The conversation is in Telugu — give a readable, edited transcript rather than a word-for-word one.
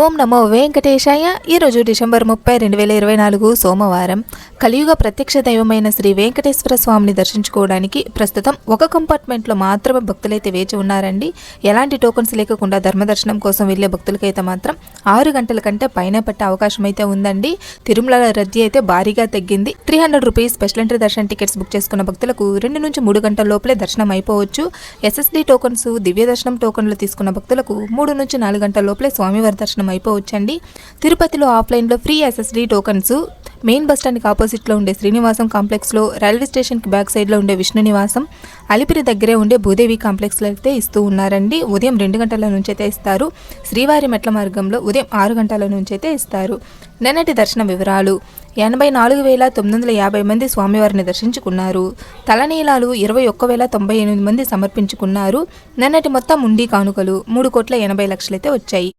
ఓం నమో వెంకటేశాయ. ఈరోజు డిసెంబర్ 30, 2024 సోమవారం. కలియుగ ప్రత్యక్ష దైవమైన శ్రీ వెంకటేశ్వర స్వామిని దర్శించుకోవడానికి ప్రస్తుతం ఒక కంపార్ట్మెంట్లో మాత్రమే భక్తులైతే వేచి ఉన్నారండి. ఎలాంటి టోకన్స్ లేకుండా ధర్మదర్శనం కోసం వెళ్లే భక్తులకైతే మాత్రం 6 గంటల కంటే పైన పట్టే అవకాశం అయితే ఉందండి. తిరుమల రద్దీ అయితే భారీగా తగ్గింది. 300 రూపీస్ స్పెషల్ ఎంట్రీ దర్శన టికెట్స్ బుక్ చేసుకున్న భక్తులకు 2 నుంచి 3 గంటల లోపలే దర్శనం అయిపోవచ్చు. ఎస్ఎస్డి టోకన్స్, దివ్య దర్శనం టోకన్లు తీసుకున్న భక్తులకు 3 నుంచి 4 గంటల లోపలే స్వామివారి దర్శనం అయిపోవచ్చండి. తిరుపతిలో ఆఫ్లైన్లో free SSD tokens main bus స్టాండ్కి ఆపోజిట్లో ఉండే శ్రీనివాసం కాంప్లెక్స్లో, రైల్వే స్టేషన్కి బ్యాక్ సైడ్లో ఉండే విష్ణు నివాసం, అలిపిరి దగ్గరే ఉండే భూదేవి కాంప్లెక్స్లో అయితే ఇస్తూ ఉన్నారండి. ఉదయం 2 గంటల నుంచి అయితే ఇస్తారు. శ్రీవారి మెట్ల మార్గంలో ఉదయం 6 గంటల నుంచి అయితే ఇస్తారు. నిన్నటి దర్శన వివరాలు: 84,950 మంది స్వామివారిని దర్శించుకున్నారు. తలనీలాలు 21,098 మంది సమర్పించుకున్నారు. నిన్నటి మొత్తం ఉండి కానుకలు 3,80,00,000 అయితే వచ్చాయి.